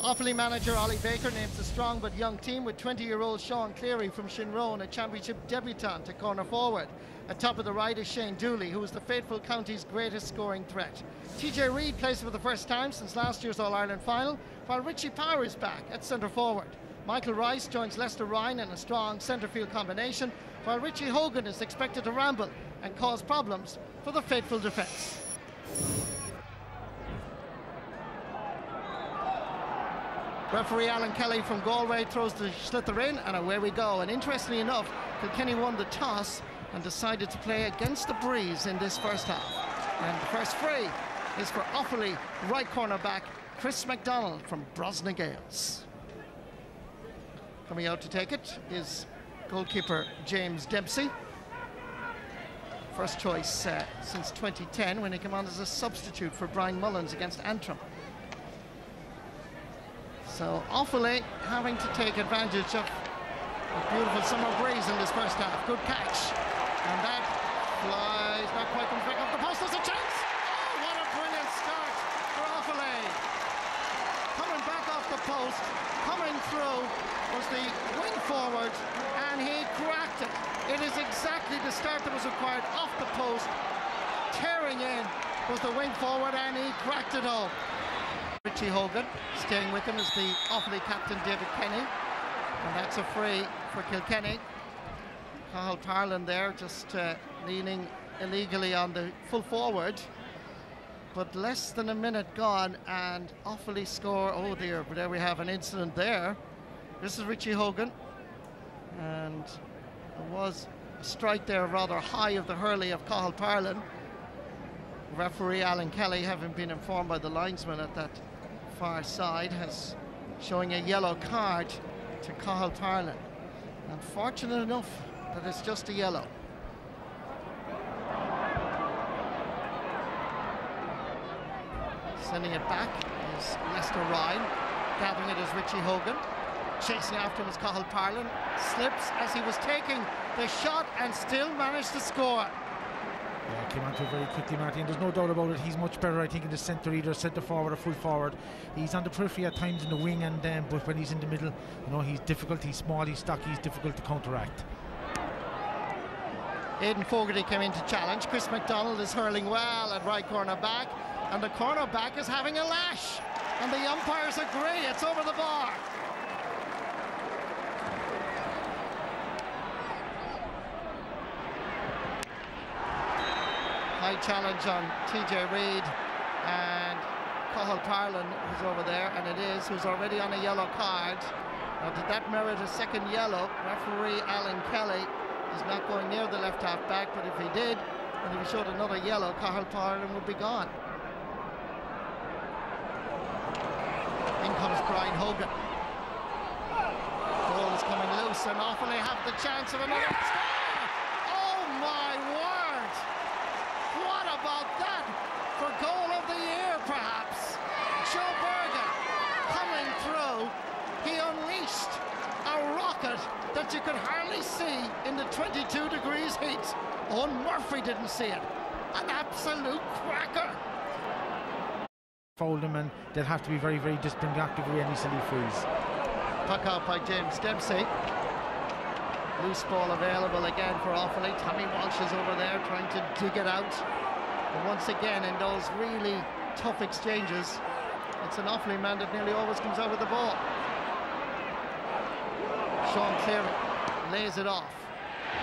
Offaly manager Ollie Baker names a strong but young team with 20-year-old Sean Cleary from Shinrone, a championship debutant, to corner forward. At top of the right is Shane Dooley, who is the Faithful County's greatest scoring threat. TJ Reid plays for the first time since last year's All-Ireland final, while Richie Power is back at centre forward. Michael Rice joins Lester Ryan in a strong centre field combination, while Richie Hogan is expected to ramble and cause problems for the Faithful defence. Referee Alan Kelly from Galway throws the slither in, and away we go. And interestingly enough, Kilkenny won the toss and decided to play against the breeze in this first half. And the first free is for Offaly right corner back Chris MacDonald from Brosna Gales. Coming out to take it is goalkeeper James Dempsey. First choice since 2010, when he came on as a substitute for Brian Mullins against Antrim. So Offaly having to take advantage of a beautiful summer breeze in this first half. Good catch. And that flies, not quite comes back off the post. There's a chance! Oh, what a brilliant start for Offaly. Coming back off the post, coming through was the wing forward, and he cracked it. It is exactly the start that was required. Off the post, tearing in was the wing forward, and he cracked it home. Richie Hogan staying with him is the Offaly captain David Kenny, and that's a free for Kilkenny. Cathal Parlin there just leaning illegally on the full forward, but less than a minute gone and Offaly score. Oh dear, but there we have an incident there. This is Richie Hogan, and there was a strike there rather high of the hurley of Cathal Parlin. Referee Alan Kelly, having been informed by the linesman at that far side, has showing a yellow card to Cathal Parlin. Unfortunate enough that it's just a yellow. Sending it back is Lester Ryan. Gathering it is Richie Hogan. Chasing after him is Cathal Parlin. Slips as he was taking the shot and still managed to score. Yeah, came onto it very quickly, Martin. There's no doubt about it. He's much better, I think, in the centre, either centre forward or full forward. He's on the periphery at times in the wing, and but when he's in the middle, you know, he's difficult. He's small, he's stocky, he's difficult to counteract. Aidan Fogarty came in to challenge. Chris MacDonald is hurling well at right corner back, and the corner back is having a lash, and the umpires agree. It's over the bar. High challenge on TJ Reid and Cathal Parlin, who's over there, and it is, who's already on a yellow card. Now, did that merit a second yellow? Referee Alan Kelly is not going near the left half back, but if he did, and if he showed another yellow, Cathal Parlin would be gone. In comes Brian Hogan. Ball is coming loose, and Offaly have the chance of another score. Oh my word! What about that for goal of the year, perhaps? Joe Berger coming through. He unleashed a rocket that you could hardly see in the 22 degrees heat. Owen Murphy didn't see it. An absolute cracker. Fold them, and they'll have to be very, very disciplined not to give away any silly frees. Puck out by James Dempsey. Loose ball available again for Offaly. Tommy Walsh is over there trying to dig it out. But once again, in those really tough exchanges, it's an Offaly man that nearly always comes out with the ball. Sean Cleary lays it off.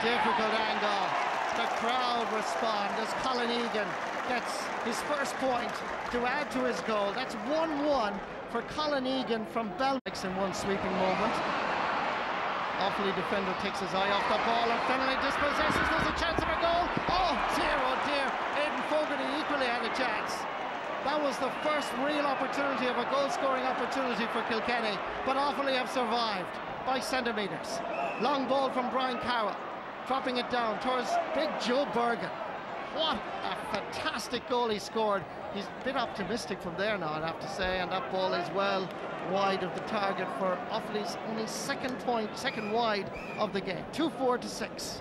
Difficult angle. The crowd respond as Colin Egan gets his first point to add to his goal. That's 1-1 for Colin Egan from Belmix in one sweeping moment. Offaly defender takes his eye off the ball and finally dispossesses. There's a chance of a goal. Oh dear, Aidan Fogarty equally had a chance. That was the first real opportunity of a goal-scoring opportunity for Kilkenny, but Offaly have survived by centimetres. Long ball from Brian Carroll, dropping it down towards big Joe Bergen. What a fantastic goal he scored. He's a bit optimistic from there now, I'd have to say, and that ball is well wide of the target for Offaly's only second wide of the game. 2-4 to 6.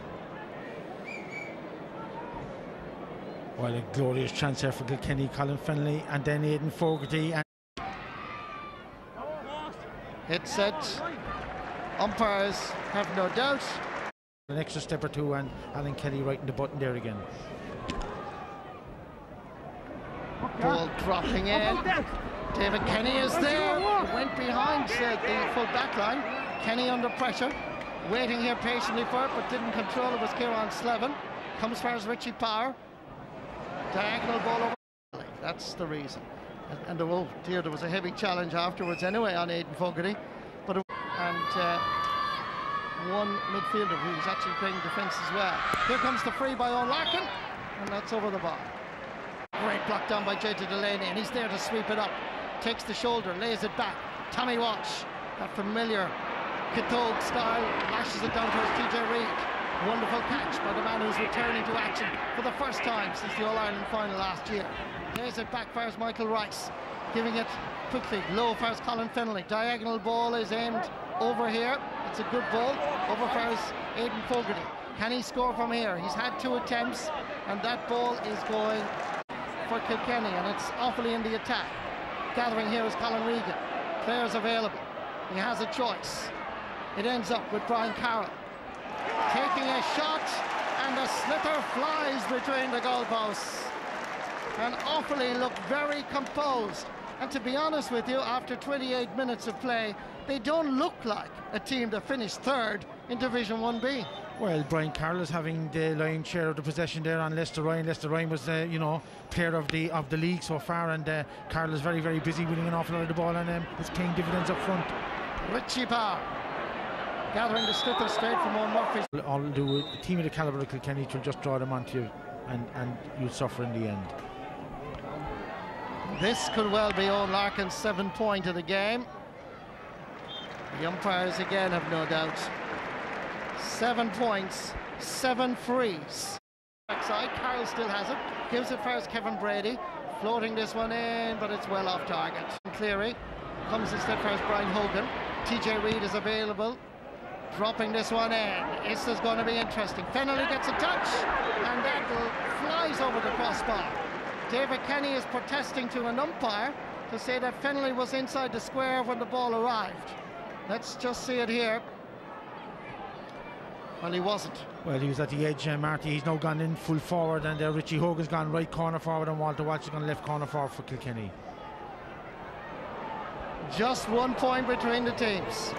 Well, a glorious chance here for Kilkenny. Colin Fennelly and then Aidan Fogarty. And It's it. Umpires have no doubt. An extra step or two, and Alan Kelly right in the button there again. Ball dropping in. David Kenny is there. He went behind the full back line. Kenny under pressure, waiting here patiently for it, but didn't control it. Was Kieran Slevin. Comes for his Richie Power. Diagonal ball over. That's the reason. And oh dear, there was a heavy challenge afterwards anyway on Aidan Fogarty. But one midfielder who was actually playing defence as well. Here comes the free by O'Larkin, and that's over the bar. Great block down by JJ Delaney, and he's there to sweep it up. Takes the shoulder, lays it back. Tommy Walsh, that familiar Kitog style, lashes it down towards TJ Reid. Wonderful catch by the man who's returning to action for the first time since the All-Ireland final last year. Lays it back, fires Michael Rice, giving it quickly, low fires Colin Fennelly. Diagonal ball is aimed over here. It's a good ball. Over fires Aidan Fogarty. Can he score from here? He's had 2 attempts, and that ball is going for Kilkenny, and it's Offaly in the attack. Gathering here is Colin Regan. Players available. He has a choice. It ends up with Brian Carroll taking a shot, and the sliotar flies between the goalposts. And Offaly look very composed. And to be honest with you, after 28 minutes of play, they don't look like a team that finished third in Division 1B. Well, Brian Carroll is having the lion's share of the possession there on Leinster Ryan. Leinster Ryan was, player of the league so far, and Carroll is very, very busy winning an awful lot of the ball, and is paying dividends up front. Richie Power gathering the sliotar straight from Owen Murphy. All do a team of the calibre of Kilkenny to just draw them onto you, and you'll suffer in the end. This could well be Owen Larkin's 7th point of the game. The umpires again have no doubt. 7 points, 7 frees. Backside, Carroll still has it. Gives it first Kevin Brady. Floating this one in, but it's well off target. Cleary comes instead first Brian Hogan. TJ Reid is available. Dropping this one in. This is going to be interesting. Fennelly gets a touch, and that flies over the crossbar. David Kenny is protesting to an umpire to say that Fennelly was inside the square when the ball arrived. Let's just see it here. Well, he wasn't. Well, he was at the edge, Marty. He's now gone in full forward, and Richie Hogan's gone right corner forward, and Walter Walsh has gone left corner forward for Kilkenny. Just 1 point between the teams.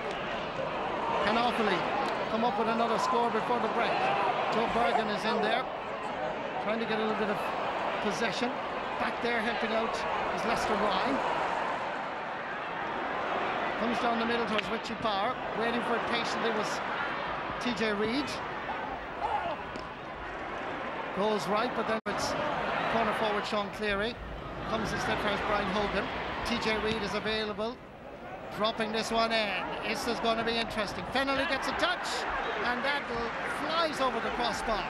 Can Offaly come up with another score before the break? Joe Bergen is in there, trying to get a little bit of possession. Back there helping out is Lester Ryan. Comes down the middle towards Richie Power. Waiting for it patiently was TJ Reid. Goes right, but then it's corner forward Sean Cleary. Comes instead first Brian Hogan. TJ Reid is available. Dropping this one in. This is going to be interesting. Fennelly gets a touch, and that flies over the crossbar.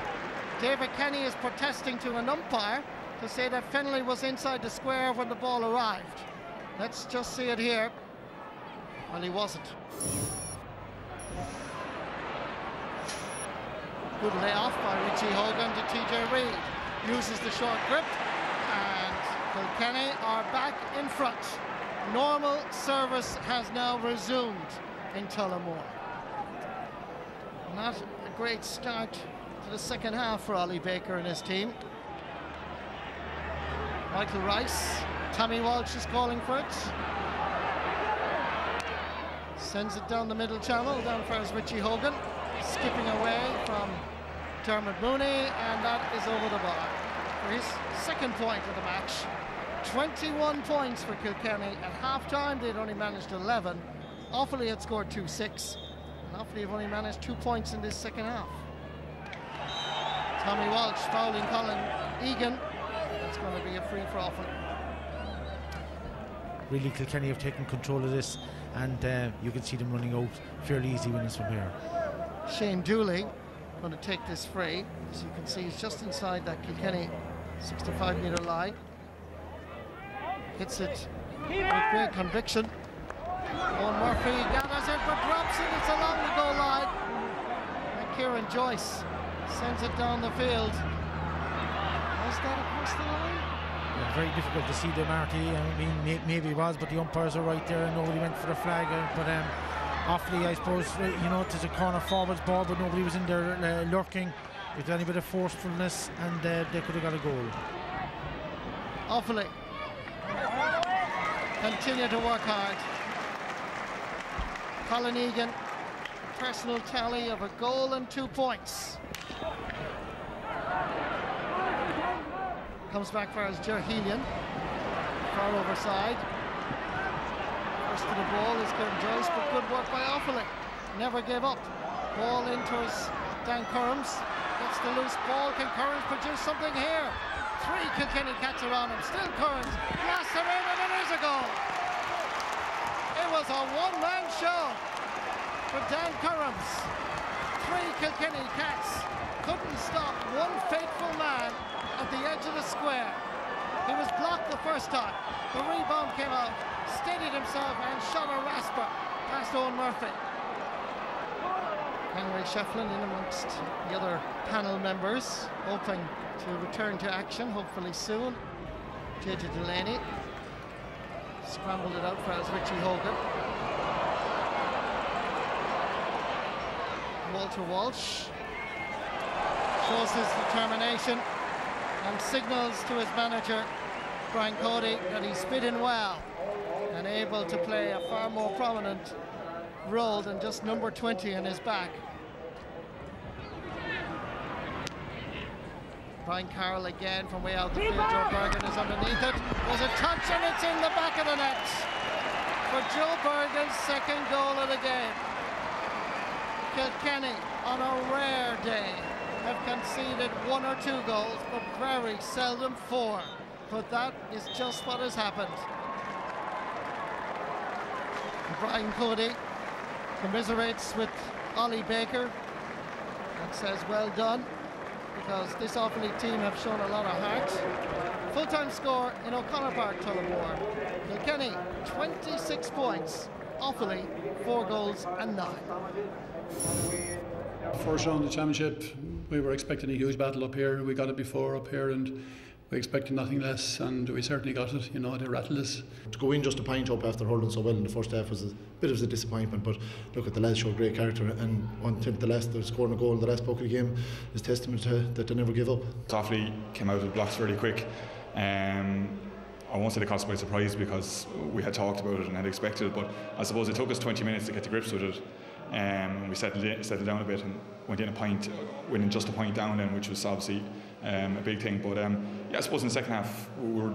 David Kenny is protesting to an umpire to say that Fennelly was inside the square when the ball arrived. Let's just see it here. Well, he wasn't. Good layoff by Richie Hogan to TJ Reid. Uses the short grip, and Kilkenny are back in front. Normal service has now resumed in Tullamore. Not a great start to the second half for Ollie Baker and his team. Michael Rice, Tommy Walsh is calling for it. Sends it down the middle channel, down first Richie Hogan. Skipping away from Dermot Mooney, and that is over the bar for his 2nd point of the match. 21 points for Kilkenny. At half-time they'd only managed 11. Offaly had scored 2-6, and Offaly have only managed 2 points in this second half. Tommy Walsh fouling Colin Egan. That's going to be a free for Offaly. Really, Kilkenny have taken control of this, and you can see them running out fairly easy winners from here. Shane Dooley going to take this free. As you can see, he's just inside that Kilkenny 65-metre line. Hits it with great conviction. Owen Murphy gathers it but drops it. It's along the goal line. And Kieran Joyce sends it down the field. Was that across the line? Very difficult to see the Marty. I mean, maybe it was, but the umpires are right there and nobody went for the flag. But Offaly, I suppose, you know, it is a corner forwards ball, but nobody was in there lurking with any bit of forcefulness, and they could have got a goal. Offaly continue to work hard. Colin Egan, personal tally of a goal and 2 points. Comes back for his Jerhelian. Far overside. First to the ball is Kieran Joyce, but good work by Offaly. Never gave up. Ball in towards Dan Currams. Gets the loose ball. Can Currams produce something here? 3 Kilkenny cats are on him. Still Currams. Blasts him in, and it is a goal. It was a one-man show for Dan Currams. 3 Kilkenny cats couldn't stop one faithful man at the edge of the square. He was blocked the first time. The rebound came out, steadied himself and shot a rasper past Owen Murphy. Henry Shefflin in amongst the other panel members, hoping to return to action, hopefully soon. JJ Delaney scrambled it out for us, Richie Hogan. Walter Walsh shows his determination and signals to his manager, Brian Cody, that he's fitting well and able to play a far more prominent role than just number 20 in his back. Brian Carroll again from way out the field. Joe Bergen is underneath it. There's a touch and it's in the back of the net for Joe Bergen's second goal of the game. Kilkenny, on a rare day, have conceded 1 or 2 goals, but very seldom 4. But that is just what has happened. Brian Cody commiserates with Ollie Baker and says well done, because this Offaly team have shown a lot of heart. Full-time score in O'Connor Park, Tullamore. Kilkenny 26 points, Offaly 4 goals and 9. First round of the championship, we were expecting a huge battle up here. We got it before up here, and we expected nothing less, and we certainly got it. You know, they rattled us. To go in just a pint up after hurling so well in the first half was a bit of a disappointment, but look, at the lads showed great character, and one tip the last, they're scoring a goal in the last bucket of the game is testament to that they never give up. Offaly came out with blocks really quick. I won't say they caught us by surprise because we had talked about it and had expected it, but I suppose it took us 20 minutes to get to grips with it. We settled down a bit and went in a point, winning just a point down then, which was obviously a big thing. But yeah, I suppose in the second half,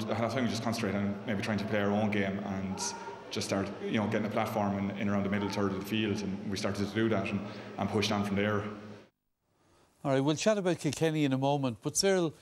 at half time we just concentrated on maybe trying to play our own game and just start, you know, getting a platform in around the middle third of the field, and we started to do that and pushed on from there. All right, we'll chat about Kilkenny in a moment, but Cyril,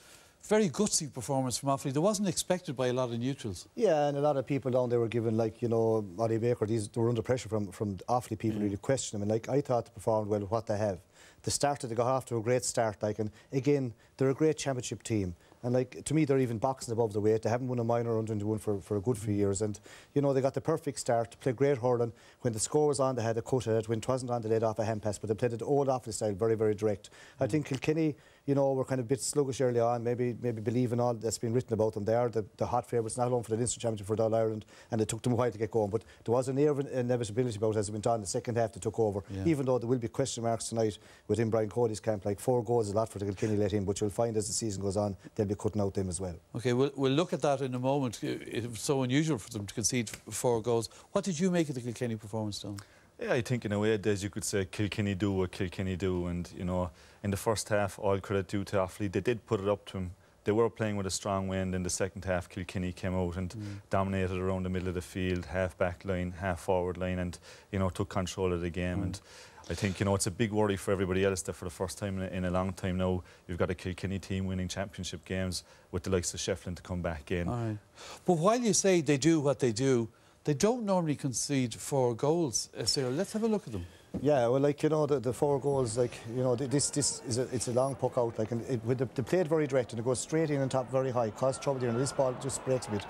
very gutsy performance from Offaly. That wasn't expected by a lot of neutrals. Yeah, and a lot of people down there were given, like, you know, Ollie Baker, they were under pressure from Offaly people really questioning them. And, like, I thought they performed well with what they have. They got off to a great start, like, and again, they're a great championship team. And, like, to me, they're even boxing above the weight. They haven't won a minor under 21 for a good few years. And, you know, they got the perfect start, played great hurling. When the score was on, they had a cut at it. When it wasn't on, they laid off a hand pass. But they played it old Offaly style, very, very direct. I think Kilkenny, you know, were kind of a bit sluggish early on, maybe believing all that's been written about them. They are the hot favourites, not alone for the Leinster Championship for All Ireland, and it took them a while to get going. But there was an air of inevitability about it as it went on. The second half they took over, even though there will be question marks tonight within Brian Cody's camp. Like 4 goals is a lot for the Kilkenny let in, but you'll find as the season goes on, they'll be cutting out them as well. OK, we'll look at that in a moment. It was so unusual for them to concede 4 goals. What did you make of the Kilkenny performance, Don? Yeah, I think in a way, Des, you could say Kilkenny do what Kilkenny do, and you know, in the first half, all credit due to Offaly. They did put it up to them. They were playing with a strong wind. In the second half, Kilkenny came out and dominated around the middle of the field, half back line, half forward line, and you know, took control of the game. And I think, you know, it's a big worry for everybody else that for the first time in a long time now, you've got a Kilkenny team winning championship games with the likes of Shefflin to come back in. All right. But while you say they do what they do, they don't normally concede 4 goals. Cyril, let's have a look at them. Yeah, well, like, you know, the 4 goals, like, you know, this is it's a long puck out, like, and they played very direct and it goes straight in and top very high, caused trouble there, and this ball just breaks a bit.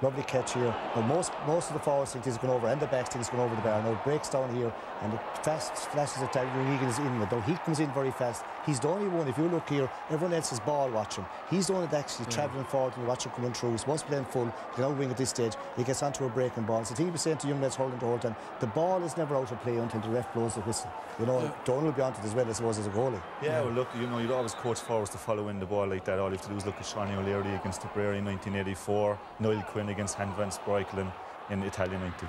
Lovely catch here. Now, most of the forwards think he's going over, and the backs think he's going over the bar. Now it breaks down here, and it flashes at Regan is in. Now he comes in very fast. He's the only one, if you look here, everyone else is ball watching. He's the one that actually travelling forward and watching coming through. He's once playing full, he's out wing at this stage, he gets onto a breaking ball. So I think he was saying to young lads hurling the whole time, the ball is never out of play until the ref blows the whistle. You know, Donald will be on it as well as he was as a goalie. Yeah, well look, you know, you'd always coach forwards to follow in the ball like that. All you have to do is look at Sean O'Leary against Tipperary in 1984, Niall Quinn against Han Van Spreukelen in Italia 90.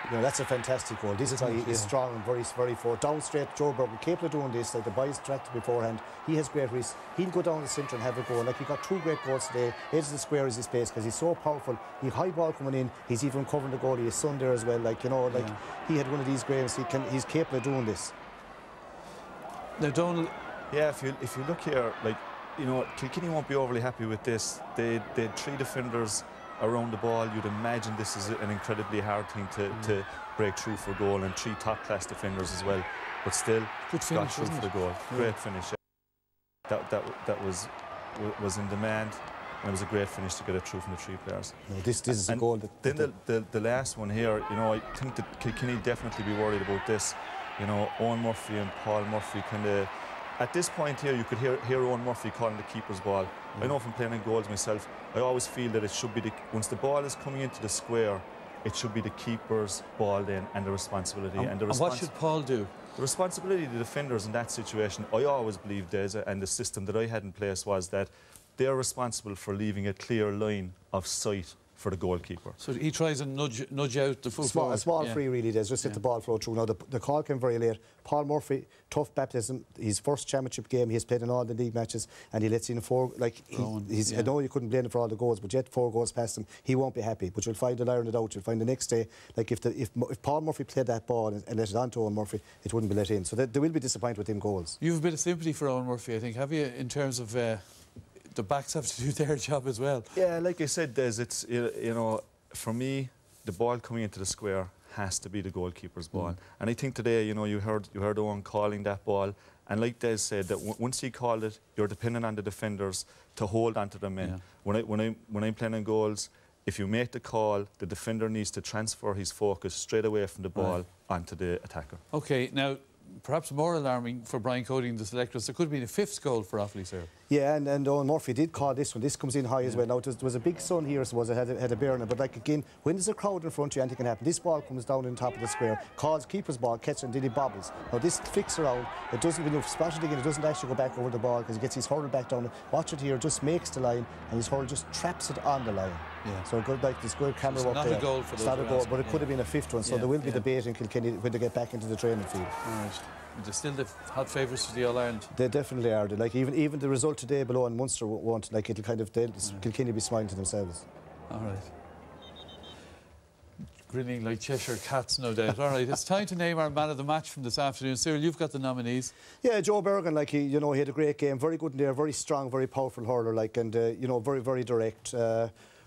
You know, that's a fantastic goal. This is how he is strong and very, very forward. Down straight, Joe Burke, capable of doing this, like the boys tracked beforehand. He has great risk. He'll go down the centre and have a goal. Like, he got 2 great goals today. Edge of the square is his space because he's so powerful. He high ball coming in. He's even covering the goalie. His son there as well. Like, you know, like he had one of these games. He's capable of doing this. Now, Donald. Yeah, if you look here, like, you know, Kilkenny won't be overly happy with this. They had 3 defenders around the ball. You'd imagine this is an incredibly hard thing to break through for goal, and 3 top-class defenders as well. But still, good finish, got through for the goal. Great finish. That was in demand, and it was a great finish to get it through from the 3 players. No, this is a goal. Then the last one here, you know, I think that Kilkenny definitely be worried about this. You know, Owen Murphy and Paul Murphy kind of. At this point here, you could hear Owen Murphy calling the keeper's ball. I know from playing in goals myself, I always feel that it should be once the ball is coming into the square, it should be the keeper's ball then, and the responsibility. And what should Paul do? The responsibility of the defenders in that situation, I always believed, Des, and the system that I had in place was that they're responsible for leaving a clear line of sight for the goalkeeper. So he tries and nudge out the full forward. A small free really does, just let the ball flow through. Now the call came very late. Paul Murphy, tough baptism, his first championship game, he has played in all the league matches, and he lets in 4, like, I know you couldn't blame him for all the goals, but yet 4 goals past him, he won't be happy. But you'll find he'll iron it out. You'll find the next day, like, if Paul Murphy played that ball and let it on to Owen Murphy, it wouldn't be let in. So they will be disappointed with him goals. You have a bit of sympathy for Owen Murphy, I think, have you, in terms of the backs have to do their job as well? Yeah, like I said, Des, it's, you know, for me, the ball coming into the square has to be the goalkeeper's ball. And I think today, you know, you heard Owen calling that ball, and like Des said, that once he called it, you're dependent on the defenders to hold onto their men. When I'm playing in goals, if you make the call, the defender needs to transfer his focus straight away from the ball onto the attacker. Okay, now perhaps more alarming for Brian Cody and the selectors, there could have been a 5th goal for Offaly, sir. Yeah, and Owen Murphy did call this one. This comes in high as well. Now, there was a big sun here, so it had a bear in it. But, like, again, when there's a crowd in front of you, anything can happen. This ball comes down in top of the square, calls keeper's ball, catches and then he bobbles. Now, this flicks around. It doesn't, when you spot it again, it doesn't actually go back over the ball because he gets his hurl back down. Watch it here, just makes the line, and his hurl just traps it on the line. Yeah. So, good, like, this good camera up there. It's not a goal for those. It's not a goal, but it could have been a 5th one. So, there will be debate in Kilkenny when they get back into the training field. All right. They're still the hot favourites for the All-Ireland. They definitely are. Like, even the result today below in Munster won't, like, it'll kind of, Kilkenny be smiling to themselves. All right. Grinning like Cheshire cats, no doubt. All right, it's time to name our man of the match from this afternoon. Cyril, you've got the nominees. Yeah, Joe Bergen, like, he had a great game, very good in there, very strong, very powerful hurler, like, and you know, very, very direct.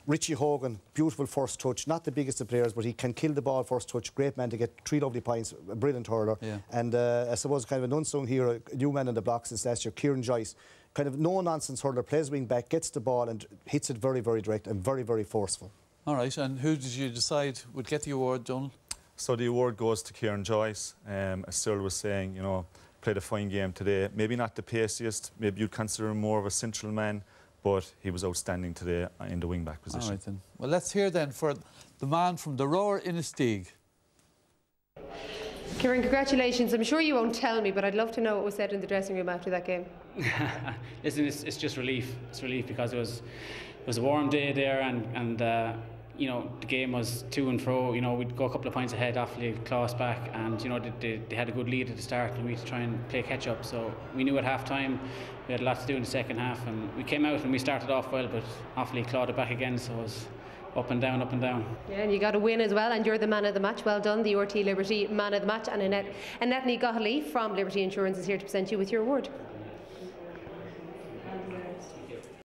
Richie Hogan, beautiful first touch, not the biggest of players, but he can kill the ball first touch. Great man to get 3 lovely points, a brilliant hurler. Yeah. And I suppose kind of an unsung hero, a new man in the block since last year, Kieran Joyce. Kind of no-nonsense hurler, plays wing back, gets the ball and hits it very, very direct and very, very forceful. All right, and who did you decide would get the award, Donald? So the award goes to Kieran Joyce. As Cyril was saying, you know, played a fine game today. Maybe not the paciest, maybe you'd consider him more of a central man, but he was outstanding today in the wing-back position. All right, then. Well, let's hear then for the man from the Roar Innistig. Kieran, congratulations. I'm sure you won't tell me, but I'd love to know what was said in the dressing room after that game. Listen, it's just relief. It's relief because it was a warm day there, and you know, the game was to and fro. You know, we'd go a couple of points ahead, Offaly claw us back, and you know, they had a good lead at the start, and we had to try and play catch up. So we knew at half time we had a lot to do in the second half, and we came out and we started off well, but Offaly clawed it back again, so it was up and down, up and down. Yeah, and you got a win as well, and you're the man of the match. Well done, the RT Liberty man of the match. And Annette Gottlieb from Liberty Insurance is here to present you with your award.